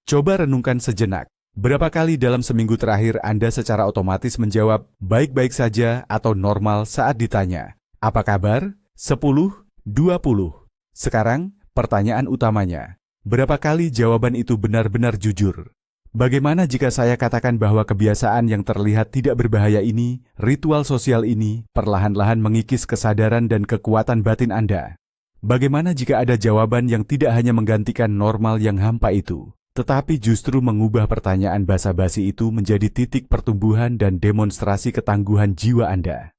Coba renungkan sejenak. Berapa kali dalam seminggu terakhir Anda secara otomatis menjawab baik-baik saja atau normal saat ditanya, "Apa kabar?" 10, 20. Sekarang, pertanyaan utamanya, berapa kali jawaban itu benar-benar jujur? Bagaimana jika saya katakan bahwa kebiasaan yang terlihat tidak berbahaya ini, ritual sosial ini, perlahan-lahan mengikis kesadaran dan kekuatan batin Anda? Bagaimana jika ada jawaban yang tidak hanya menggantikan normal yang hampa itu, tetapi justru mengubah pertanyaan basa-basi itu menjadi titik pertumbuhan dan demonstrasi ketangguhan jiwa Anda?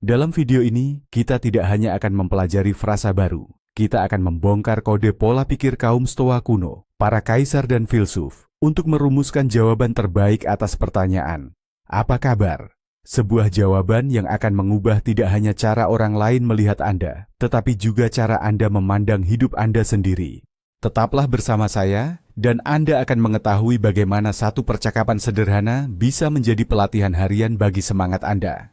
Dalam video ini, kita tidak hanya akan mempelajari frasa baru, kita akan membongkar kode pola pikir kaum Stoa kuno, para kaisar dan filsuf, untuk merumuskan jawaban terbaik atas pertanyaan, "Apa kabar?" Sebuah jawaban yang akan mengubah tidak hanya cara orang lain melihat Anda, tetapi juga cara Anda memandang hidup Anda sendiri. Tetaplah bersama saya, dan Anda akan mengetahui bagaimana satu percakapan sederhana bisa menjadi pelatihan harian bagi semangat Anda.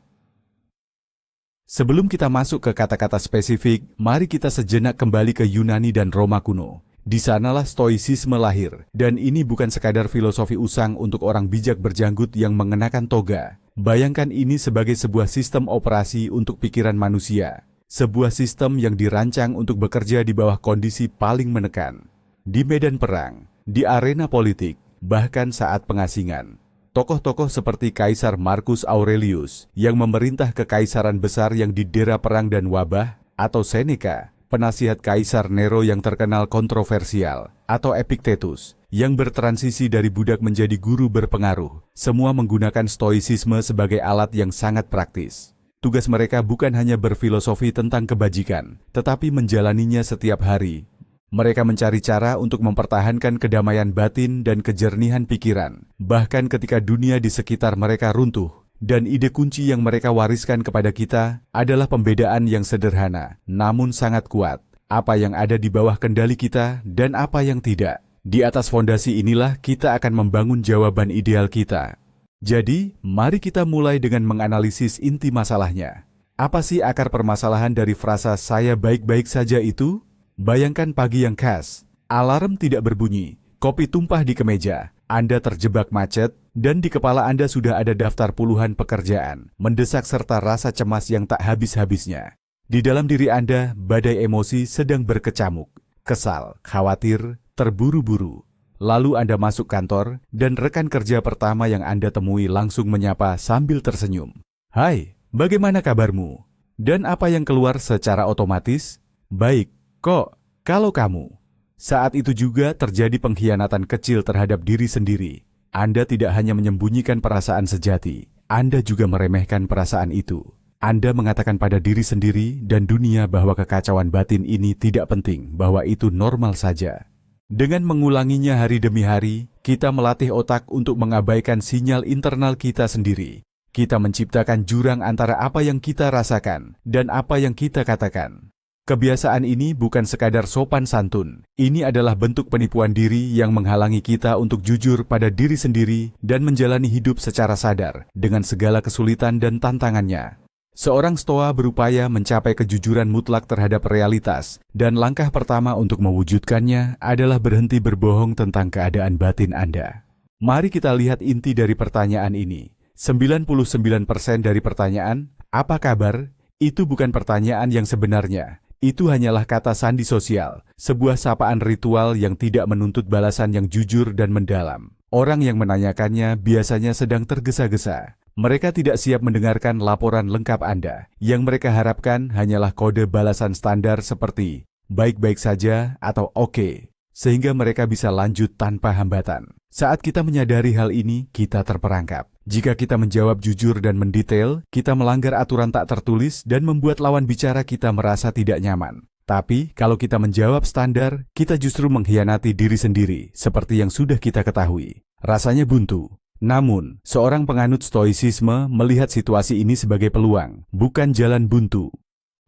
Sebelum kita masuk ke kata-kata spesifik, mari kita sejenak kembali ke Yunani dan Roma kuno. Di sanalah Stoicisme lahir, dan ini bukan sekadar filosofi usang untuk orang bijak berjanggut yang mengenakan toga. Bayangkan ini sebagai sebuah sistem operasi untuk pikiran manusia. Sebuah sistem yang dirancang untuk bekerja di bawah kondisi paling menekan. Di medan perang, di arena politik, bahkan saat pengasingan. Tokoh-tokoh seperti Kaisar Marcus Aurelius yang memerintah kekaisaran besar yang didera perang dan wabah, atau Seneca, penasihat Kaisar Nero yang terkenal kontroversial, atau Epictetus, yang bertransisi dari budak menjadi guru berpengaruh, semua menggunakan stoicisme sebagai alat yang sangat praktis. Tugas mereka bukan hanya berfilosofi tentang kebajikan, tetapi menjalaninya setiap hari. Mereka mencari cara untuk mempertahankan kedamaian batin dan kejernihan pikiran, bahkan ketika dunia di sekitar mereka runtuh. Dan ide kunci yang mereka wariskan kepada kita adalah pembedaan yang sederhana, namun sangat kuat. Apa yang ada di bawah kendali kita dan apa yang tidak. Di atas fondasi inilah kita akan membangun jawaban ideal kita. Jadi, mari kita mulai dengan menganalisis inti masalahnya. Apa sih akar permasalahan dari frasa "saya baik-baik saja" itu? Bayangkan pagi yang khas, alarm tidak berbunyi, kopi tumpah di kemeja, Anda terjebak macet, dan di kepala Anda sudah ada daftar puluhan pekerjaan, mendesak serta rasa cemas yang tak habis-habisnya. Di dalam diri Anda, badai emosi sedang berkecamuk, kesal, khawatir, terburu-buru. Lalu Anda masuk kantor, dan rekan kerja pertama yang Anda temui langsung menyapa sambil tersenyum. "Hai, bagaimana kabarmu?" Dan apa yang keluar secara otomatis? "Baik, kok." Kalau kamu, saat itu juga terjadi pengkhianatan kecil terhadap diri sendiri. Anda tidak hanya menyembunyikan perasaan sejati, Anda juga meremehkan perasaan itu. Anda mengatakan pada diri sendiri dan dunia bahwa kekacauan batin ini tidak penting, bahwa itu normal saja. Dengan mengulanginya hari demi hari, kita melatih otak untuk mengabaikan sinyal internal kita sendiri. Kita menciptakan jurang antara apa yang kita rasakan dan apa yang kita katakan. Kebiasaan ini bukan sekadar sopan santun. Ini adalah bentuk penipuan diri yang menghalangi kita untuk jujur pada diri sendiri dan menjalani hidup secara sadar dengan segala kesulitan dan tantangannya. Seorang Stoa berupaya mencapai kejujuran mutlak terhadap realitas, dan langkah pertama untuk mewujudkannya adalah berhenti berbohong tentang keadaan batin Anda. Mari kita lihat inti dari pertanyaan ini. 99% dari pertanyaan, "Apa kabar?" itu bukan pertanyaan yang sebenarnya. Itu hanyalah kata sandi sosial, sebuah sapaan ritual yang tidak menuntut balasan yang jujur dan mendalam. Orang yang menanyakannya biasanya sedang tergesa-gesa. Mereka tidak siap mendengarkan laporan lengkap Anda. Yang mereka harapkan hanyalah kode balasan standar seperti "baik-baik saja" atau "oke", sehingga mereka bisa lanjut tanpa hambatan. Saat kita menyadari hal ini, kita terperangkap. Jika kita menjawab jujur dan mendetail, kita melanggar aturan tak tertulis dan membuat lawan bicara kita merasa tidak nyaman. Tapi, kalau kita menjawab standar, kita justru mengkhianati diri sendiri, seperti yang sudah kita ketahui. Rasanya buntu. Namun, seorang penganut stoicisme melihat situasi ini sebagai peluang, bukan jalan buntu.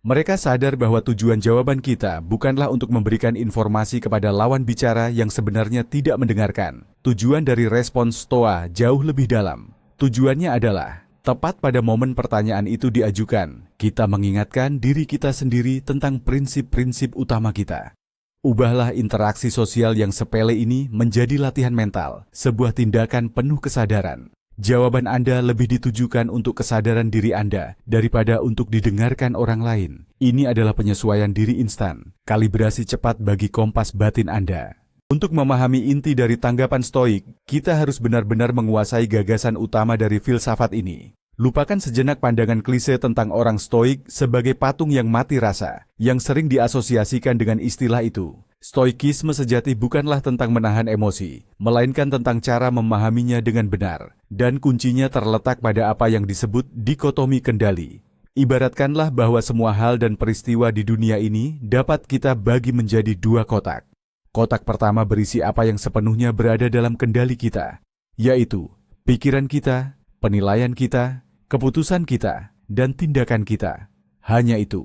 Mereka sadar bahwa tujuan jawaban kita bukanlah untuk memberikan informasi kepada lawan bicara yang sebenarnya tidak mendengarkan. Tujuan dari respons Stoa jauh lebih dalam. Tujuannya adalah, tepat pada momen pertanyaan itu diajukan, kita mengingatkan diri kita sendiri tentang prinsip-prinsip utama kita. Ubahlah interaksi sosial yang sepele ini menjadi latihan mental, sebuah tindakan penuh kesadaran. Jawaban Anda lebih ditujukan untuk kesadaran diri Anda daripada untuk didengarkan orang lain. Ini adalah penyesuaian diri instan, kalibrasi cepat bagi kompas batin Anda. Untuk memahami inti dari tanggapan Stoik, kita harus benar-benar menguasai gagasan utama dari filsafat ini. Lupakan sejenak pandangan klise tentang orang Stoik sebagai patung yang mati rasa, yang sering diasosiasikan dengan istilah itu. Stoikisme sejati bukanlah tentang menahan emosi, melainkan tentang cara memahaminya dengan benar. Dan kuncinya terletak pada apa yang disebut dikotomi kendali. Ibaratkanlah bahwa semua hal dan peristiwa di dunia ini dapat kita bagi menjadi dua kotak. Kotak pertama berisi apa yang sepenuhnya berada dalam kendali kita, yaitu pikiran kita, penilaian kita, keputusan kita, dan tindakan kita. Hanya itu.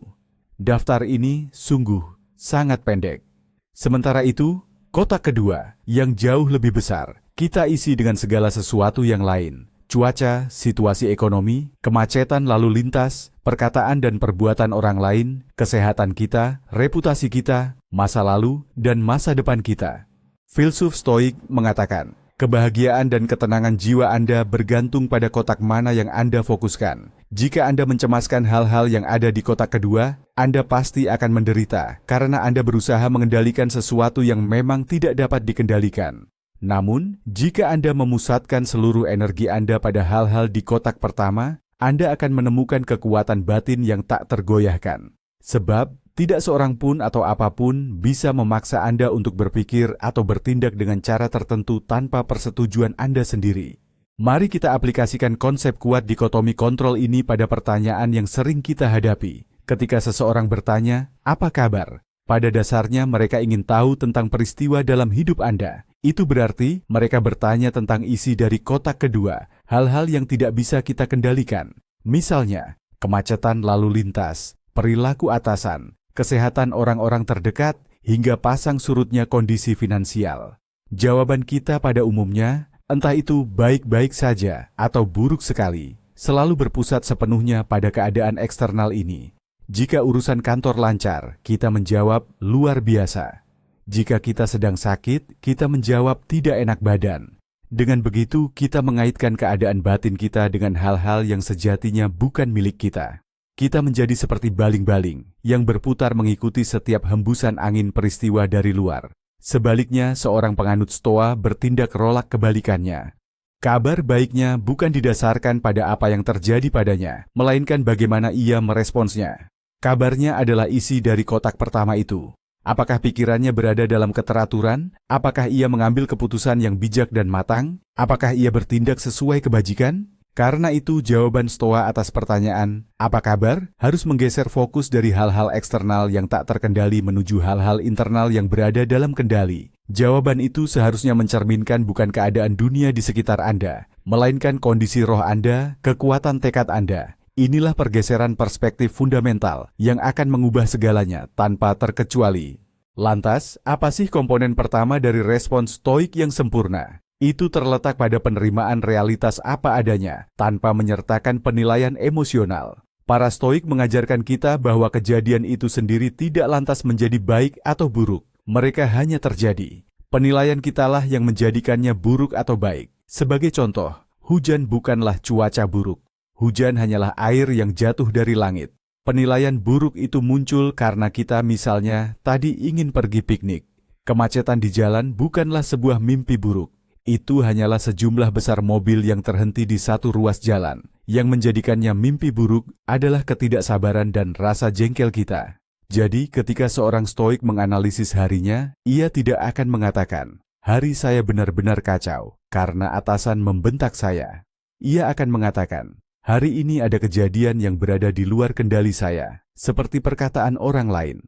Daftar ini sungguh sangat pendek. Sementara itu, kotak kedua yang jauh lebih besar, kita isi dengan segala sesuatu yang lain. Cuaca, situasi ekonomi, kemacetan lalu lintas, perkataan dan perbuatan orang lain, kesehatan kita, reputasi kita, masa lalu, dan masa depan kita. Filsuf Stoik mengatakan, kebahagiaan dan ketenangan jiwa Anda bergantung pada kotak mana yang Anda fokuskan. Jika Anda mencemaskan hal-hal yang ada di kotak kedua, Anda pasti akan menderita karena Anda berusaha mengendalikan sesuatu yang memang tidak dapat dikendalikan. Namun, jika Anda memusatkan seluruh energi Anda pada hal-hal di kotak pertama, Anda akan menemukan kekuatan batin yang tak tergoyahkan. Sebab, tidak seorang pun atau apapun bisa memaksa Anda untuk berpikir atau bertindak dengan cara tertentu tanpa persetujuan Anda sendiri. Mari kita aplikasikan konsep kuat dikotomi kontrol ini pada pertanyaan yang sering kita hadapi. Ketika seseorang bertanya, "Apa kabar?" Pada dasarnya mereka ingin tahu tentang peristiwa dalam hidup Anda. Itu berarti mereka bertanya tentang isi dari kotak kedua, hal-hal yang tidak bisa kita kendalikan. Misalnya, kemacetan lalu lintas, perilaku atasan, kesehatan orang-orang terdekat, hingga pasang surutnya kondisi finansial. Jawaban kita pada umumnya, entah itu baik-baik saja atau buruk sekali, selalu berpusat sepenuhnya pada keadaan eksternal ini. Jika urusan kantor lancar, kita menjawab luar biasa. Jika kita sedang sakit, kita menjawab tidak enak badan. Dengan begitu, kita mengaitkan keadaan batin kita dengan hal-hal yang sejatinya bukan milik kita. Kita menjadi seperti baling-baling yang berputar mengikuti setiap hembusan angin peristiwa dari luar. Sebaliknya, seorang penganut Stoa bertindak rolak kebalikannya. Kabar baiknya bukan didasarkan pada apa yang terjadi padanya, melainkan bagaimana ia meresponsnya. Kabarnya adalah isi dari kotak pertama itu. Apakah pikirannya berada dalam keteraturan? Apakah ia mengambil keputusan yang bijak dan matang? Apakah ia bertindak sesuai kebajikan? Karena itu, jawaban Stoa atas pertanyaan, "Apa kabar?" harus menggeser fokus dari hal-hal eksternal yang tak terkendali menuju hal-hal internal yang berada dalam kendali. Jawaban itu seharusnya mencerminkan bukan keadaan dunia di sekitar Anda, melainkan kondisi roh Anda, kekuatan tekad Anda. Inilah pergeseran perspektif fundamental yang akan mengubah segalanya tanpa terkecuali. Lantas, apa sih komponen pertama dari respons Stoik yang sempurna? Itu terletak pada penerimaan realitas apa adanya, tanpa menyertakan penilaian emosional. Para Stoik mengajarkan kita bahwa kejadian itu sendiri tidak lantas menjadi baik atau buruk. Mereka hanya terjadi. Penilaian kitalah yang menjadikannya buruk atau baik. Sebagai contoh, hujan bukanlah cuaca buruk. Hujan hanyalah air yang jatuh dari langit. Penilaian buruk itu muncul karena kita misalnya tadi ingin pergi piknik. Kemacetan di jalan bukanlah sebuah mimpi buruk. Itu hanyalah sejumlah besar mobil yang terhenti di satu ruas jalan. Yang menjadikannya mimpi buruk adalah ketidaksabaran dan rasa jengkel kita. Jadi ketika seorang Stoik menganalisis harinya, ia tidak akan mengatakan, "Hari saya benar-benar kacau karena atasan membentak saya." Ia akan mengatakan, "Hari ini ada kejadian yang berada di luar kendali saya," seperti perkataan orang lain.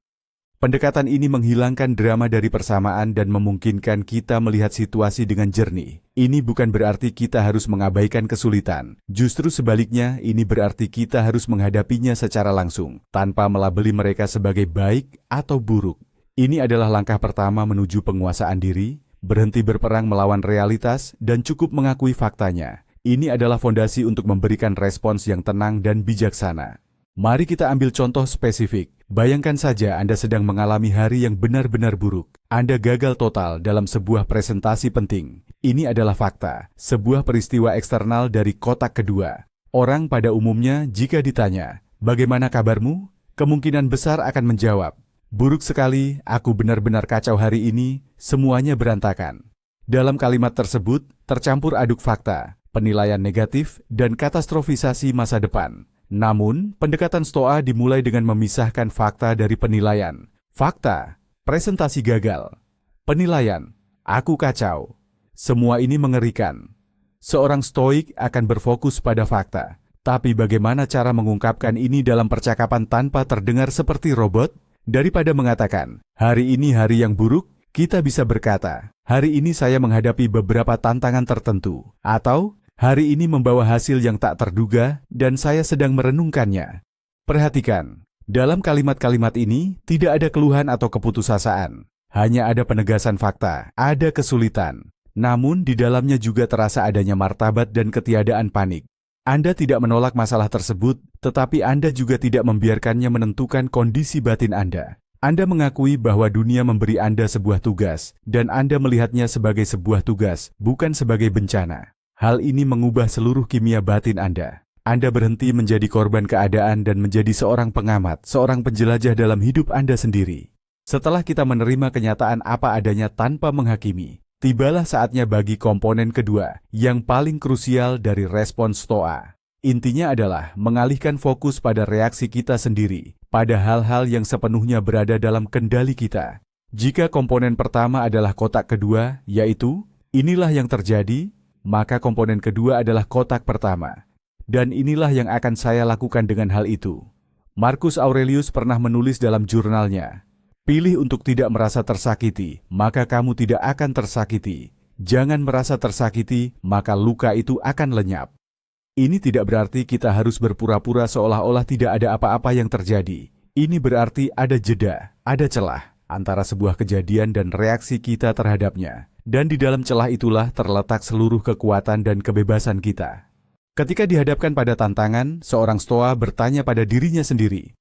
Pendekatan ini menghilangkan drama dari persamaan dan memungkinkan kita melihat situasi dengan jernih. Ini bukan berarti kita harus mengabaikan kesulitan. Justru sebaliknya, ini berarti kita harus menghadapinya secara langsung, tanpa melabeli mereka sebagai baik atau buruk. Ini adalah langkah pertama menuju penguasaan diri, berhenti berperang melawan realitas, dan cukup mengakui faktanya. Ini adalah fondasi untuk memberikan respons yang tenang dan bijaksana. Mari kita ambil contoh spesifik. Bayangkan saja Anda sedang mengalami hari yang benar-benar buruk. Anda gagal total dalam sebuah presentasi penting. Ini adalah fakta, sebuah peristiwa eksternal dari kotak kedua. Orang pada umumnya jika ditanya, "Bagaimana kabarmu?" kemungkinan besar akan menjawab, "Buruk sekali, aku benar-benar kacau hari ini, semuanya berantakan." Dalam kalimat tersebut, tercampur aduk fakta, penilaian negatif, dan katastrofisasi masa depan. Namun, pendekatan Stoa dimulai dengan memisahkan fakta dari penilaian. Fakta, presentasi gagal. Penilaian, aku kacau. Semua ini mengerikan. Seorang Stoik akan berfokus pada fakta. Tapi bagaimana cara mengungkapkan ini dalam percakapan tanpa terdengar seperti robot? Daripada mengatakan, "Hari ini hari yang buruk," kita bisa berkata, "Hari ini saya menghadapi beberapa tantangan tertentu." Atau, "Hari ini membawa hasil yang tak terduga dan saya sedang merenungkannya." Perhatikan, dalam kalimat-kalimat ini tidak ada keluhan atau keputusasaan. Hanya ada penegasan fakta, ada kesulitan. Namun di dalamnya juga terasa adanya martabat dan ketiadaan panik. Anda tidak menolak masalah tersebut, tetapi Anda juga tidak membiarkannya menentukan kondisi batin Anda. Anda mengakui bahwa dunia memberi Anda sebuah tugas, dan Anda melihatnya sebagai sebuah tugas, bukan sebagai bencana. Hal ini mengubah seluruh kimia batin Anda. Anda berhenti menjadi korban keadaan dan menjadi seorang pengamat, seorang penjelajah dalam hidup Anda sendiri. Setelah kita menerima kenyataan apa adanya tanpa menghakimi, tibalah saatnya bagi komponen kedua, yang paling krusial dari respons Stoa. Intinya adalah mengalihkan fokus pada reaksi kita sendiri, pada hal-hal yang sepenuhnya berada dalam kendali kita. Jika komponen pertama adalah kotak kedua, yaitu, inilah yang terjadi, maka komponen kedua adalah kotak pertama. Dan inilah yang akan saya lakukan dengan hal itu. Marcus Aurelius pernah menulis dalam jurnalnya, "Pilih untuk tidak merasa tersakiti, maka kamu tidak akan tersakiti. Jangan merasa tersakiti, maka luka itu akan lenyap." Ini tidak berarti kita harus berpura-pura seolah-olah tidak ada apa-apa yang terjadi. Ini berarti ada jeda, ada celah antara sebuah kejadian dan reaksi kita terhadapnya. Dan di dalam celah itulah terletak seluruh kekuatan dan kebebasan kita. Ketika dihadapkan pada tantangan, seorang Stoa bertanya pada dirinya sendiri,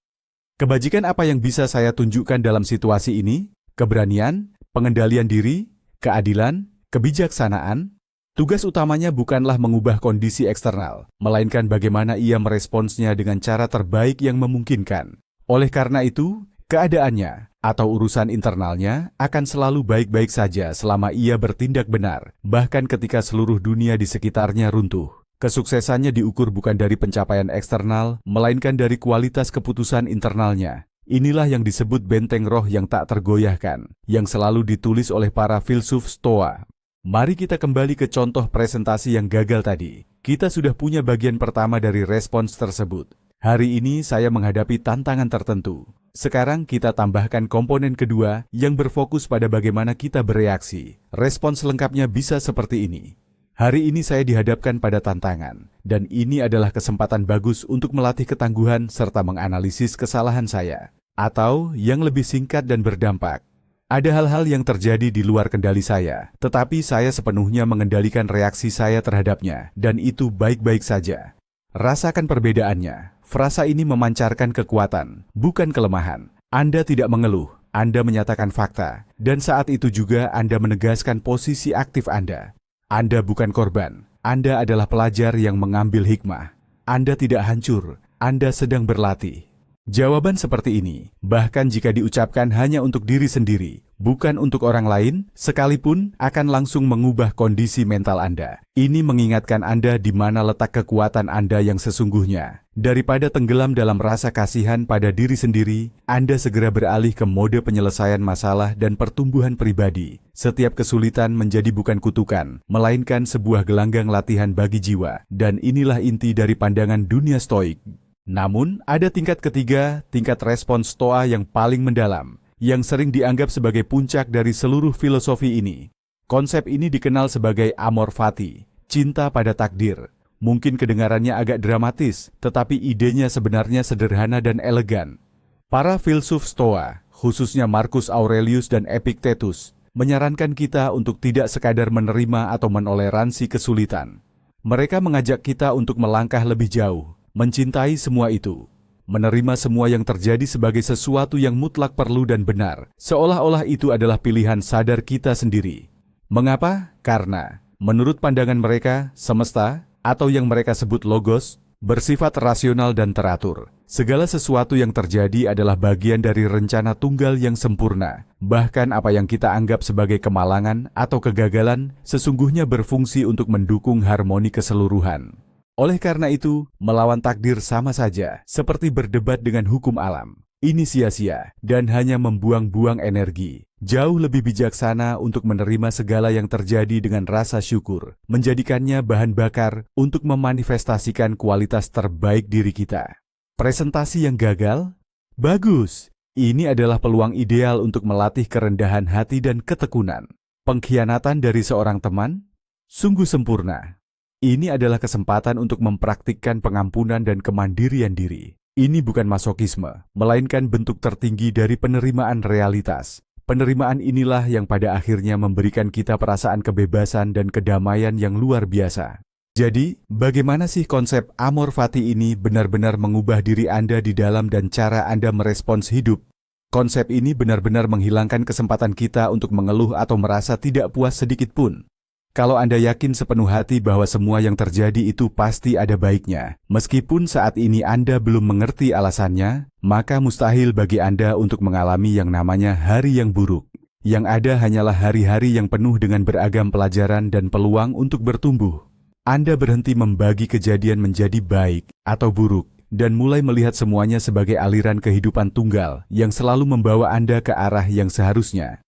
"Kebajikan apa yang bisa saya tunjukkan dalam situasi ini? Keberanian, pengendalian diri, keadilan, kebijaksanaan?" Tugas utamanya bukanlah mengubah kondisi eksternal, melainkan bagaimana ia meresponsnya dengan cara terbaik yang memungkinkan. Oleh karena itu, keadaannya atau urusan internalnya akan selalu baik-baik saja selama ia bertindak benar, bahkan ketika seluruh dunia di sekitarnya runtuh. Kesuksesannya diukur bukan dari pencapaian eksternal, melainkan dari kualitas keputusan internalnya. Inilah yang disebut benteng roh yang tak tergoyahkan, yang selalu ditulis oleh para filsuf Stoa. Mari kita kembali ke contoh presentasi yang gagal tadi. Kita sudah punya bagian pertama dari respons tersebut. Hari ini saya menghadapi tantangan tertentu. Sekarang kita tambahkan komponen kedua yang berfokus pada bagaimana kita bereaksi. Respons lengkapnya bisa seperti ini. Hari ini saya dihadapkan pada tantangan, dan ini adalah kesempatan bagus untuk melatih ketangguhan serta menganalisis kesalahan saya. Atau yang lebih singkat dan berdampak, ada hal-hal yang terjadi di luar kendali saya, tetapi saya sepenuhnya mengendalikan reaksi saya terhadapnya, dan itu baik-baik saja. Rasakan perbedaannya. Frasa ini memancarkan kekuatan, bukan kelemahan. Anda tidak mengeluh, Anda menyatakan fakta, dan saat itu juga Anda menegaskan posisi aktif Anda. Anda bukan korban, Anda adalah pelajar yang mengambil hikmah. Anda tidak hancur, Anda sedang berlatih. Jawaban seperti ini, bahkan jika diucapkan hanya untuk diri sendiri, bukan untuk orang lain, sekalipun akan langsung mengubah kondisi mental Anda. Ini mengingatkan Anda di mana letak kekuatan Anda yang sesungguhnya. Daripada tenggelam dalam rasa kasihan pada diri sendiri, Anda segera beralih ke mode penyelesaian masalah dan pertumbuhan pribadi. Setiap kesulitan menjadi bukan kutukan, melainkan sebuah gelanggang latihan bagi jiwa. Dan inilah inti dari pandangan dunia Stoik. Namun, ada tingkat ketiga, tingkat respons Stoa yang paling mendalam, yang sering dianggap sebagai puncak dari seluruh filosofi ini. Konsep ini dikenal sebagai amor fati, cinta pada takdir. Mungkin kedengarannya agak dramatis, tetapi idenya sebenarnya sederhana dan elegan. Para filsuf Stoa, khususnya Marcus Aurelius dan Epictetus, menyarankan kita untuk tidak sekadar menerima atau menoleransi kesulitan. Mereka mengajak kita untuk melangkah lebih jauh, mencintai semua itu. menerima semua yang terjadi sebagai sesuatu yang mutlak perlu dan benar, seolah-olah itu adalah pilihan sadar kita sendiri. Mengapa? Karena, menurut pandangan mereka, semesta, atau yang mereka sebut logos, bersifat rasional dan teratur. Segala sesuatu yang terjadi adalah bagian dari rencana tunggal yang sempurna. Bahkan apa yang kita anggap sebagai kemalangan atau kegagalan, sesungguhnya berfungsi untuk mendukung harmoni keseluruhan. Oleh karena itu, melawan takdir sama saja, seperti berdebat dengan hukum alam. Ini sia-sia dan hanya membuang-buang energi. Jauh lebih bijaksana untuk menerima segala yang terjadi dengan rasa syukur, menjadikannya bahan bakar untuk memanifestasikan kualitas terbaik diri kita. Presentasi yang gagal? Bagus! Ini adalah peluang ideal untuk melatih kerendahan hati dan ketekunan. Pengkhianatan dari seorang teman? Sungguh sempurna. Ini adalah kesempatan untuk mempraktikkan pengampunan dan kemandirian diri. Ini bukan masokisme, melainkan bentuk tertinggi dari penerimaan realitas. Penerimaan inilah yang pada akhirnya memberikan kita perasaan kebebasan dan kedamaian yang luar biasa. Jadi, bagaimana sih konsep amor fati ini benar-benar mengubah diri Anda di dalam dan cara Anda merespons hidup? Konsep ini benar-benar menghilangkan kesempatan kita untuk mengeluh atau merasa tidak puas sedikit pun. Kalau Anda yakin sepenuh hati bahwa semua yang terjadi itu pasti ada baiknya, meskipun saat ini Anda belum mengerti alasannya, maka mustahil bagi Anda untuk mengalami yang namanya hari yang buruk. Yang ada hanyalah hari-hari yang penuh dengan beragam pelajaran dan peluang untuk bertumbuh. Anda berhenti membagi kejadian menjadi baik atau buruk, dan mulai melihat semuanya sebagai aliran kehidupan tunggal yang selalu membawa Anda ke arah yang seharusnya.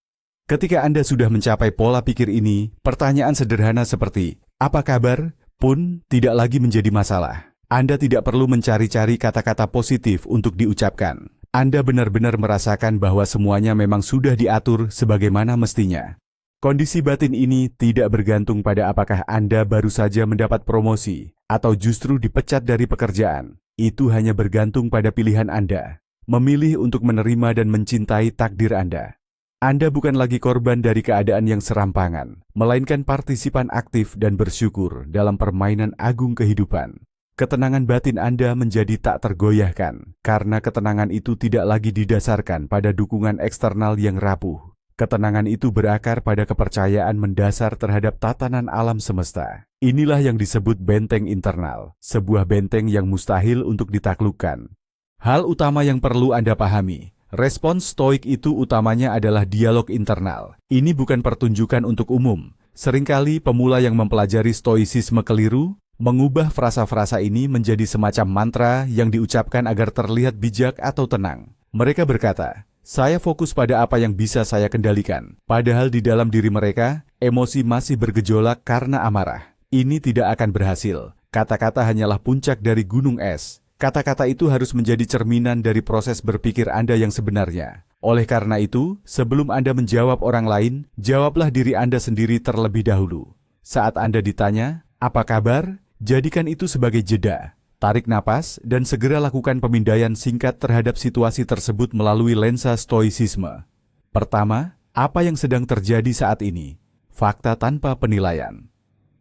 Ketika Anda sudah mencapai pola pikir ini, pertanyaan sederhana seperti, "Apa kabar?" pun tidak lagi menjadi masalah. Anda tidak perlu mencari-cari kata-kata positif untuk diucapkan. Anda benar-benar merasakan bahwa semuanya memang sudah diatur sebagaimana mestinya. Kondisi batin ini tidak bergantung pada apakah Anda baru saja mendapat promosi atau justru dipecat dari pekerjaan. Itu hanya bergantung pada pilihan Anda, memilih untuk menerima dan mencintai takdir Anda. Anda bukan lagi korban dari keadaan yang serampangan, melainkan partisipan aktif dan bersyukur dalam permainan agung kehidupan. Ketenangan batin Anda menjadi tak tergoyahkan, karena ketenangan itu tidak lagi didasarkan pada dukungan eksternal yang rapuh. Ketenangan itu berakar pada kepercayaan mendasar terhadap tatanan alam semesta. Inilah yang disebut benteng internal, sebuah benteng yang mustahil untuk ditaklukkan. Hal utama yang perlu Anda pahami, respons stoik itu utamanya adalah dialog internal. Ini bukan pertunjukan untuk umum. Seringkali pemula yang mempelajari stoisisme keliru, mengubah frasa-frasa ini menjadi semacam mantra yang diucapkan agar terlihat bijak atau tenang. Mereka berkata, "Saya fokus pada apa yang bisa saya kendalikan." Padahal di dalam diri mereka, emosi masih bergejolak karena amarah. Ini tidak akan berhasil. Kata-kata hanyalah puncak dari gunung es. Kata-kata itu harus menjadi cerminan dari proses berpikir Anda yang sebenarnya. Oleh karena itu, sebelum Anda menjawab orang lain, jawablah diri Anda sendiri terlebih dahulu. Saat Anda ditanya, "Apa kabar?" jadikan itu sebagai jeda. Tarik napas dan segera lakukan pemindaian singkat terhadap situasi tersebut melalui lensa stoisisme. Pertama, apa yang sedang terjadi saat ini? Fakta tanpa penilaian.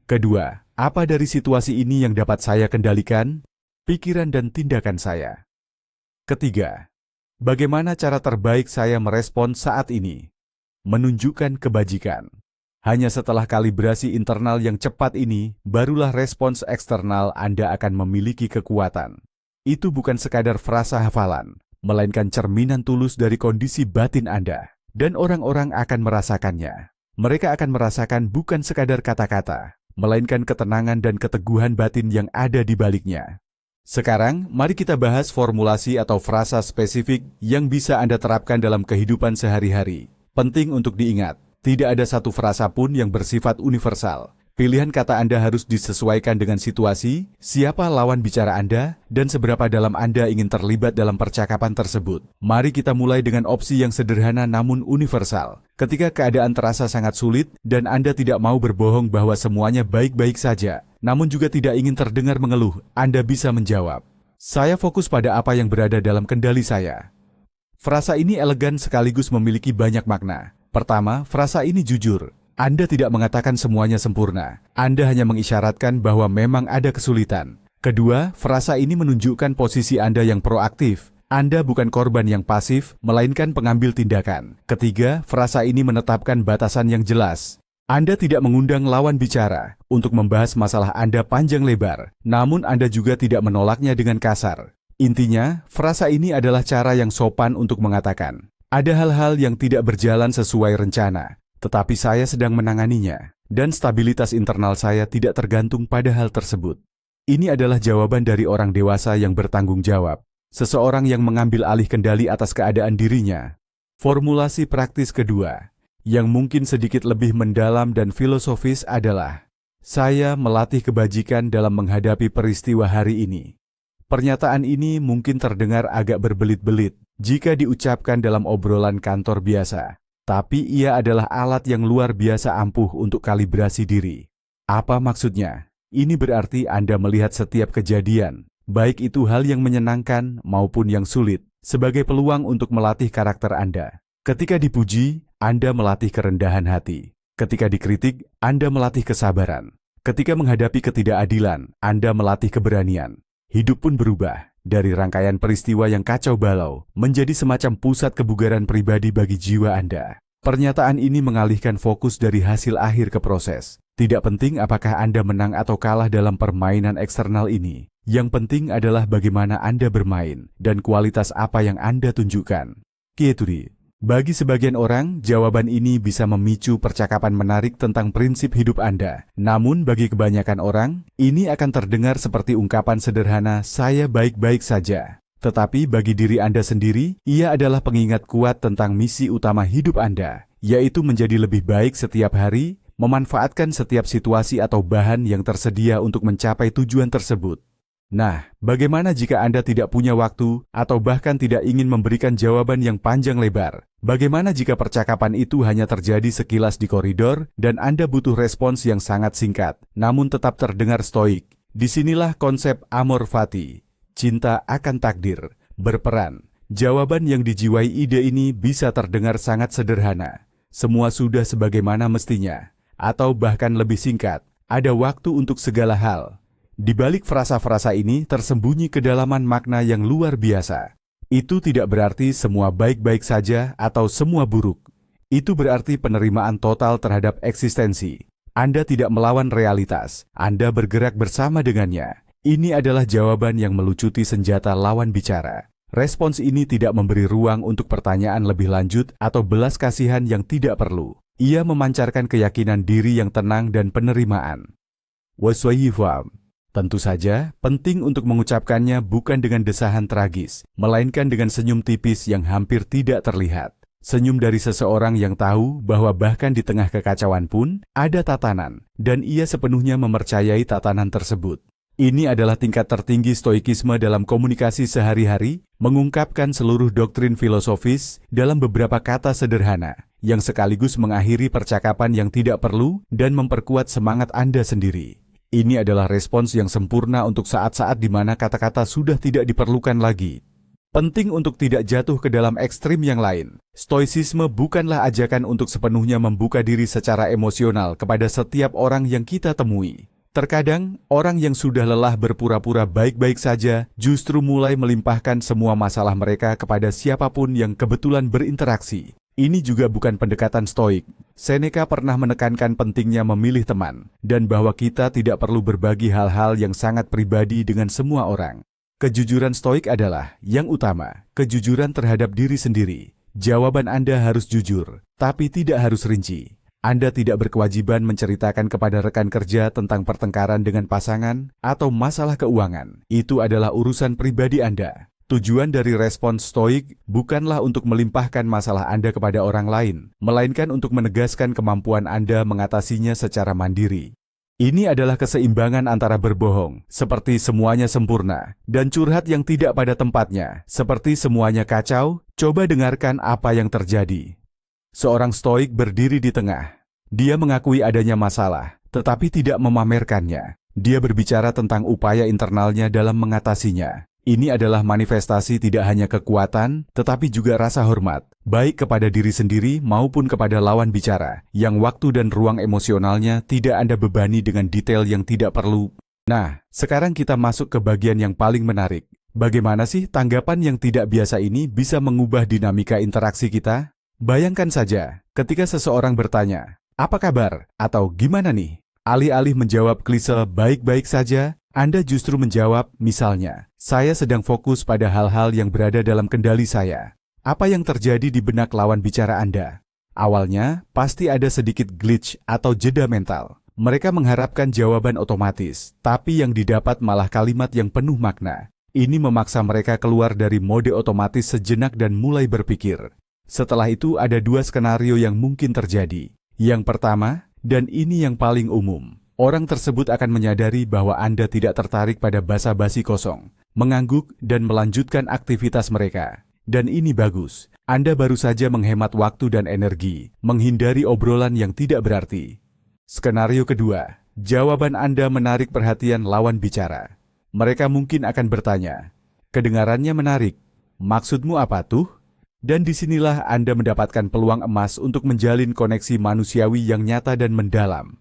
Kedua, apa dari situasi ini yang dapat saya kendalikan? Pikiran dan tindakan saya. Ketiga, bagaimana cara terbaik saya merespon saat ini? Menunjukkan kebajikan. Hanya setelah kalibrasi internal yang cepat ini, barulah respons eksternal Anda akan memiliki kekuatan. Itu bukan sekadar frasa hafalan, melainkan cerminan tulus dari kondisi batin Anda. Dan orang-orang akan merasakannya. Mereka akan merasakan bukan sekadar kata-kata, melainkan ketenangan dan keteguhan batin yang ada di baliknya. Sekarang, mari kita bahas formulasi atau frasa spesifik yang bisa Anda terapkan dalam kehidupan sehari-hari. Penting untuk diingat, tidak ada satu frasa pun yang bersifat universal. Pilihan kata Anda harus disesuaikan dengan situasi, siapa lawan bicara Anda, dan seberapa dalam Anda ingin terlibat dalam percakapan tersebut. Mari kita mulai dengan opsi yang sederhana namun universal. Ketika keadaan terasa sangat sulit, dan Anda tidak mau berbohong bahwa semuanya baik-baik saja, namun juga tidak ingin terdengar mengeluh, Anda bisa menjawab, "Saya fokus pada apa yang berada dalam kendali saya." Frasa ini elegan sekaligus memiliki banyak makna. Pertama, frasa ini jujur. Anda tidak mengatakan semuanya sempurna. Anda hanya mengisyaratkan bahwa memang ada kesulitan. Kedua, frasa ini menunjukkan posisi Anda yang proaktif. Anda bukan korban yang pasif, melainkan pengambil tindakan. Ketiga, frasa ini menetapkan batasan yang jelas. Anda tidak mengundang lawan bicara untuk membahas masalah Anda panjang lebar, namun Anda juga tidak menolaknya dengan kasar. Intinya, frasa ini adalah cara yang sopan untuk mengatakan, ada hal-hal yang tidak berjalan sesuai rencana, tetapi saya sedang menanganinya, dan stabilitas internal saya tidak tergantung pada hal tersebut. Ini adalah jawaban dari orang dewasa yang bertanggung jawab, seseorang yang mengambil alih kendali atas keadaan dirinya. Formulasi praktis kedua, yang mungkin sedikit lebih mendalam dan filosofis adalah, saya melatih kebajikan dalam menghadapi peristiwa hari ini. Pernyataan ini mungkin terdengar agak berbelit-belit jika diucapkan dalam obrolan kantor biasa, tapi ia adalah alat yang luar biasa ampuh untuk kalibrasi diri. Apa maksudnya? Ini berarti Anda melihat setiap kejadian, baik itu hal yang menyenangkan maupun yang sulit, sebagai peluang untuk melatih karakter Anda. Ketika dipuji, Anda melatih kerendahan hati. Ketika dikritik, Anda melatih kesabaran. Ketika menghadapi ketidakadilan, Anda melatih keberanian. Hidup pun berubah dari rangkaian peristiwa yang kacau balau menjadi semacam pusat kebugaran pribadi bagi jiwa Anda. Pernyataan ini mengalihkan fokus dari hasil akhir ke proses. Tidak penting apakah Anda menang atau kalah dalam permainan eksternal ini. Yang penting adalah bagaimana Anda bermain dan kualitas apa yang Anda tunjukkan. Kieturi. Bagi sebagian orang, jawaban ini bisa memicu percakapan menarik tentang prinsip hidup Anda. Namun bagi kebanyakan orang, ini akan terdengar seperti ungkapan sederhana, saya baik-baik saja. Tetapi bagi diri Anda sendiri, ia adalah pengingat kuat tentang misi utama hidup Anda, yaitu menjadi lebih baik setiap hari, memanfaatkan setiap situasi atau bahan yang tersedia untuk mencapai tujuan tersebut. Nah, bagaimana jika Anda tidak punya waktu atau bahkan tidak ingin memberikan jawaban yang panjang lebar? Bagaimana jika percakapan itu hanya terjadi sekilas di koridor dan Anda butuh respons yang sangat singkat, namun tetap terdengar stoik? Disinilah konsep amor fati, cinta akan takdir, berperan. Jawaban yang dijiwai ide ini bisa terdengar sangat sederhana. Semua sudah sebagaimana mestinya, atau bahkan lebih singkat, ada waktu untuk segala hal. Di balik frasa-frasa ini tersembunyi kedalaman makna yang luar biasa. Itu tidak berarti semua baik-baik saja atau semua buruk. Itu berarti penerimaan total terhadap eksistensi. Anda tidak melawan realitas, Anda bergerak bersama dengannya. Ini adalah jawaban yang melucuti senjata lawan bicara. Respons ini tidak memberi ruang untuk pertanyaan lebih lanjut atau belas kasihan yang tidak perlu. Ia memancarkan keyakinan diri yang tenang dan penerimaan. Waswayifam. Tentu saja, penting untuk mengucapkannya bukan dengan desahan tragis, melainkan dengan senyum tipis yang hampir tidak terlihat. Senyum dari seseorang yang tahu bahwa bahkan di tengah kekacauan pun, ada tatanan, dan ia sepenuhnya mempercayai tatanan tersebut. Ini adalah tingkat tertinggi stoikisme dalam komunikasi sehari-hari, mengungkapkan seluruh doktrin filosofis dalam beberapa kata sederhana, yang sekaligus mengakhiri percakapan yang tidak perlu dan memperkuat semangat Anda sendiri. Ini adalah respons yang sempurna untuk saat-saat di mana kata-kata sudah tidak diperlukan lagi. Penting untuk tidak jatuh ke dalam ekstrim yang lain. Stoicisme bukanlah ajakan untuk sepenuhnya membuka diri secara emosional kepada setiap orang yang kita temui. Terkadang, orang yang sudah lelah berpura-pura baik-baik saja justru mulai melimpahkan semua masalah mereka kepada siapapun yang kebetulan berinteraksi. Ini juga bukan pendekatan stoik. Seneca pernah menekankan pentingnya memilih teman, dan bahwa kita tidak perlu berbagi hal-hal yang sangat pribadi dengan semua orang. Kejujuran stoik adalah, yang utama, kejujuran terhadap diri sendiri. Jawaban Anda harus jujur, tapi tidak harus rinci. Anda tidak berkewajiban menceritakan kepada rekan kerja tentang pertengkaran dengan pasangan atau masalah keuangan. Itu adalah urusan pribadi Anda. Tujuan dari respons stoik bukanlah untuk melimpahkan masalah Anda kepada orang lain, melainkan untuk menegaskan kemampuan Anda mengatasinya secara mandiri. Ini adalah keseimbangan antara berbohong, seperti semuanya sempurna, dan curhat yang tidak pada tempatnya, seperti semuanya kacau. Coba dengarkan apa yang terjadi. Seorang stoik berdiri di tengah. Dia mengakui adanya masalah, tetapi tidak memamerkannya. Dia berbicara tentang upaya internalnya dalam mengatasinya. Ini adalah manifestasi tidak hanya kekuatan, tetapi juga rasa hormat, baik kepada diri sendiri maupun kepada lawan bicara, yang waktu dan ruang emosionalnya tidak Anda bebani dengan detail yang tidak perlu. Nah, sekarang kita masuk ke bagian yang paling menarik. Bagaimana sih tanggapan yang tidak biasa ini bisa mengubah dinamika interaksi kita? Bayangkan saja, ketika seseorang bertanya, "Apa kabar?" atau "Gimana nih?" Alih-alih menjawab klise "baik-baik saja", Anda justru menjawab, misalnya, "Saya sedang fokus pada hal-hal yang berada dalam kendali saya." Apa yang terjadi di benak lawan bicara Anda? Awalnya, pasti ada sedikit glitch atau jeda mental. Mereka mengharapkan jawaban otomatis, tapi yang didapat malah kalimat yang penuh makna. Ini memaksa mereka keluar dari mode otomatis sejenak dan mulai berpikir. Setelah itu ada dua skenario yang mungkin terjadi. Yang pertama, dan ini yang paling umum, orang tersebut akan menyadari bahwa Anda tidak tertarik pada basa-basi kosong, mengangguk dan melanjutkan aktivitas mereka. Dan ini bagus, Anda baru saja menghemat waktu dan energi, menghindari obrolan yang tidak berarti. Skenario kedua, jawaban Anda menarik perhatian lawan bicara. Mereka mungkin akan bertanya, "Kedengarannya menarik, maksudmu apa tuh?" Dan disinilah Anda mendapatkan peluang emas untuk menjalin koneksi manusiawi yang nyata dan mendalam.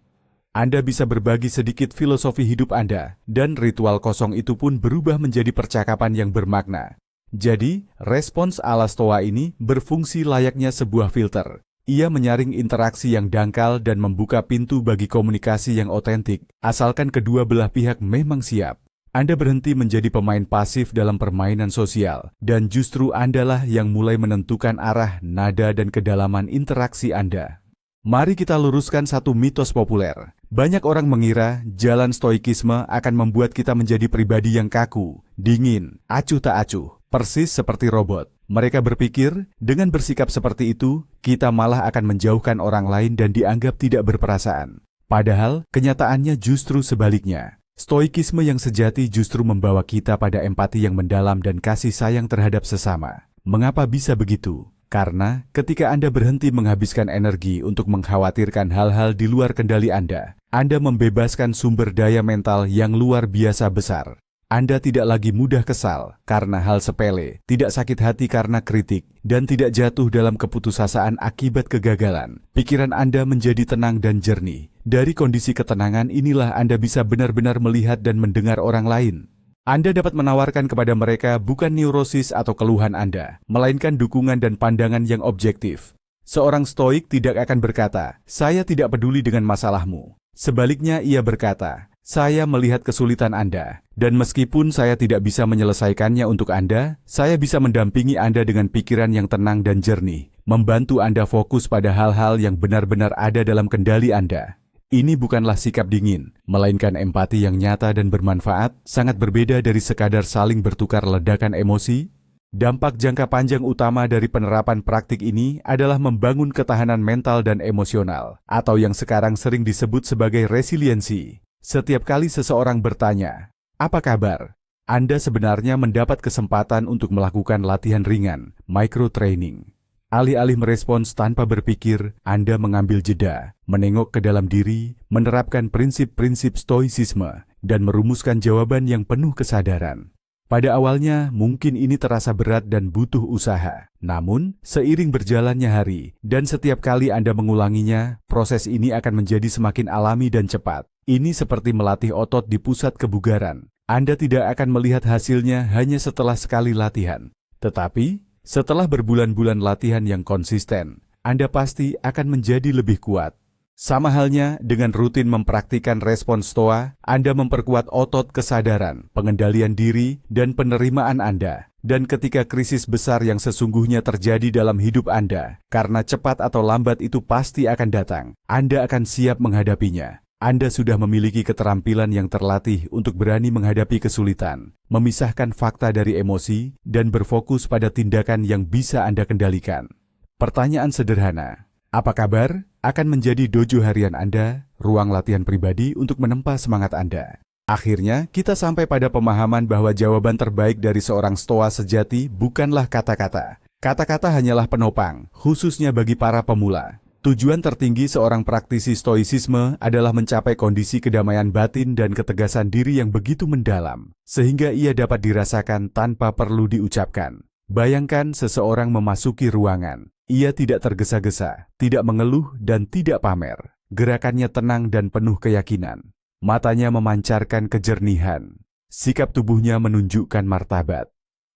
Anda bisa berbagi sedikit filosofi hidup Anda, dan ritual kosong itu pun berubah menjadi percakapan yang bermakna. Jadi, respons ala Stoa ini berfungsi layaknya sebuah filter. Ia menyaring interaksi yang dangkal dan membuka pintu bagi komunikasi yang otentik, asalkan kedua belah pihak memang siap. Anda berhenti menjadi pemain pasif dalam permainan sosial, dan justru Andalah yang mulai menentukan arah, nada, dan kedalaman interaksi Anda. Mari kita luruskan satu mitos populer. Banyak orang mengira jalan stoikisme akan membuat kita menjadi pribadi yang kaku, dingin, acuh tak acuh, persis seperti robot. Mereka berpikir, dengan bersikap seperti itu, kita malah akan menjauhkan orang lain dan dianggap tidak berperasaan. Padahal, kenyataannya justru sebaliknya. Stoikisme yang sejati justru membawa kita pada empati yang mendalam dan kasih sayang terhadap sesama. Mengapa bisa begitu? Karena ketika Anda berhenti menghabiskan energi untuk mengkhawatirkan hal-hal di luar kendali Anda membebaskan sumber daya mental yang luar biasa besar. Anda tidak lagi mudah kesal karena hal sepele, tidak sakit hati karena kritik, dan tidak jatuh dalam keputusasaan akibat kegagalan. Pikiran Anda menjadi tenang dan jernih. Dari kondisi ketenangan inilah Anda bisa benar-benar melihat dan mendengar orang lain. Anda dapat menawarkan kepada mereka bukan neurosis atau keluhan Anda, melainkan dukungan dan pandangan yang objektif. Seorang stoik tidak akan berkata, "Saya tidak peduli dengan masalahmu." Sebaliknya ia berkata, "Saya melihat kesulitan Anda, dan meskipun saya tidak bisa menyelesaikannya untuk Anda, saya bisa mendampingi Anda dengan pikiran yang tenang dan jernih, membantu Anda fokus pada hal-hal yang benar-benar ada dalam kendali Anda." Ini bukanlah sikap dingin, melainkan empati yang nyata dan bermanfaat, sangat berbeda dari sekadar saling bertukar ledakan emosi. Dampak jangka panjang utama dari penerapan praktik ini adalah membangun ketahanan mental dan emosional, atau yang sekarang sering disebut sebagai resiliensi. Setiap kali seseorang bertanya, "Apa kabar?" Anda sebenarnya mendapat kesempatan untuk melakukan latihan ringan, micro-training. Alih-alih merespons tanpa berpikir, Anda mengambil jeda, menengok ke dalam diri, menerapkan prinsip-prinsip stoicisme, dan merumuskan jawaban yang penuh kesadaran. Pada awalnya, mungkin ini terasa berat dan butuh usaha. Namun, seiring berjalannya hari, dan setiap kali Anda mengulanginya, proses ini akan menjadi semakin alami dan cepat. Ini seperti melatih otot di pusat kebugaran. Anda tidak akan melihat hasilnya hanya setelah sekali latihan. Tetapi, setelah berbulan-bulan latihan yang konsisten, Anda pasti akan menjadi lebih kuat. Sama halnya dengan rutin mempraktikkan respons Stoa, Anda memperkuat otot kesadaran, pengendalian diri, dan penerimaan Anda. Dan ketika krisis besar yang sesungguhnya terjadi dalam hidup Anda, karena cepat atau lambat itu pasti akan datang, Anda akan siap menghadapinya. Anda sudah memiliki keterampilan yang terlatih untuk berani menghadapi kesulitan, memisahkan fakta dari emosi, dan berfokus pada tindakan yang bisa Anda kendalikan. Pertanyaan sederhana, apa kabar? Akan menjadi dojo harian Anda, ruang latihan pribadi untuk menempa semangat Anda. Akhirnya, kita sampai pada pemahaman bahwa jawaban terbaik dari seorang stoa sejati bukanlah kata-kata. Kata-kata hanyalah penopang, khususnya bagi para pemula. Tujuan tertinggi seorang praktisi stoicisme adalah mencapai kondisi kedamaian batin dan ketegasan diri yang begitu mendalam, sehingga ia dapat dirasakan tanpa perlu diucapkan. Bayangkan seseorang memasuki ruangan. Ia tidak tergesa-gesa, tidak mengeluh, dan tidak pamer. Gerakannya tenang dan penuh keyakinan. Matanya memancarkan kejernihan. Sikap tubuhnya menunjukkan martabat.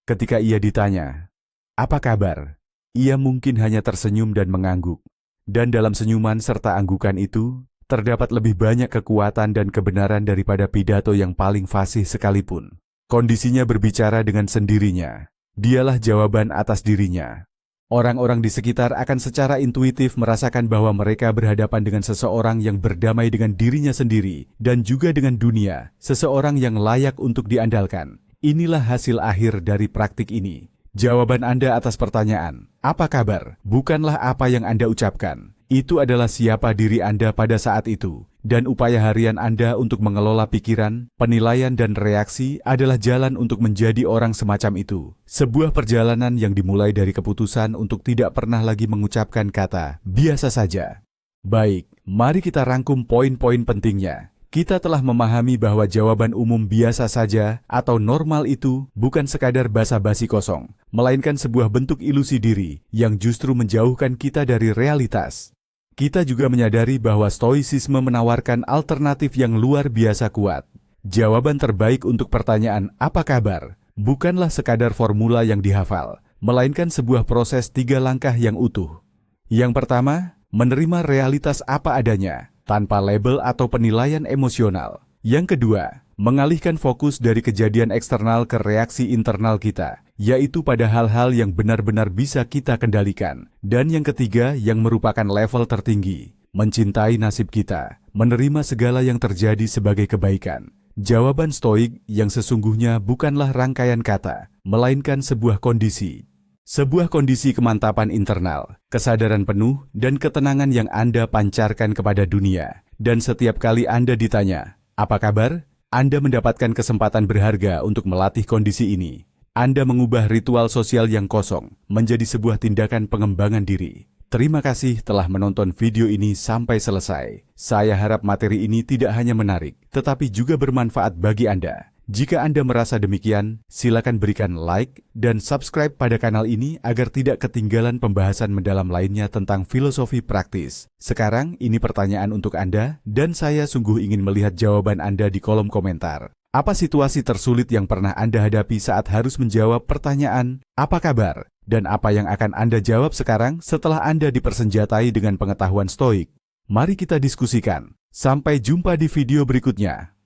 Ketika ia ditanya, "Apa kabar?" Ia mungkin hanya tersenyum dan mengangguk. Dan dalam senyuman serta anggukan itu, terdapat lebih banyak kekuatan dan kebenaran daripada pidato yang paling fasih sekalipun. Kondisinya berbicara dengan sendirinya. Dialah jawaban atas dirinya. Orang-orang di sekitar akan secara intuitif merasakan bahwa mereka berhadapan dengan seseorang yang berdamai dengan dirinya sendiri dan juga dengan dunia, seseorang yang layak untuk diandalkan. Inilah hasil akhir dari praktik ini. Jawaban Anda atas pertanyaan, "Apa kabar?" bukanlah apa yang Anda ucapkan. Itu adalah siapa diri Anda pada saat itu. Dan upaya harian Anda untuk mengelola pikiran, penilaian dan reaksi adalah jalan untuk menjadi orang semacam itu. Sebuah perjalanan yang dimulai dari keputusan untuk tidak pernah lagi mengucapkan kata biasa saja. Baik, mari kita rangkum poin-poin pentingnya. Kita telah memahami bahwa jawaban umum biasa saja atau normal itu bukan sekadar basa-basi kosong, melainkan sebuah bentuk ilusi diri yang justru menjauhkan kita dari realitas. Kita juga menyadari bahwa stoicisme menawarkan alternatif yang luar biasa kuat. Jawaban terbaik untuk pertanyaan "apa kabar?" bukanlah sekadar formula yang dihafal, melainkan sebuah proses 3 langkah yang utuh. Yang pertama, menerima realitas apa adanya, tanpa label atau penilaian emosional. Yang kedua, mengalihkan fokus dari kejadian eksternal ke reaksi internal kita, yaitu pada hal-hal yang benar-benar bisa kita kendalikan. Dan yang ketiga, yang merupakan level tertinggi, mencintai nasib kita, menerima segala yang terjadi sebagai kebaikan. Jawaban stoik yang sesungguhnya bukanlah rangkaian kata, melainkan sebuah kondisi. Sebuah kondisi kemantapan internal, kesadaran penuh, dan ketenangan yang Anda pancarkan kepada dunia. Dan setiap kali Anda ditanya, "Apa kabar?" Anda mendapatkan kesempatan berharga untuk melatih kondisi ini. Anda mengubah ritual sosial yang kosong menjadi sebuah tindakan pengembangan diri. Terima kasih telah menonton video ini sampai selesai. Saya harap materi ini tidak hanya menarik, tetapi juga bermanfaat bagi Anda. Jika Anda merasa demikian, silakan berikan like dan subscribe pada kanal ini agar tidak ketinggalan pembahasan mendalam lainnya tentang filosofi praktis. Sekarang ini pertanyaan untuk Anda, dan saya sungguh ingin melihat jawaban Anda di kolom komentar. Apa situasi tersulit yang pernah Anda hadapi saat harus menjawab pertanyaan, "Apa kabar?" Dan apa yang akan Anda jawab sekarang setelah Anda dipersenjatai dengan pengetahuan stoik? Mari kita diskusikan. Sampai jumpa di video berikutnya.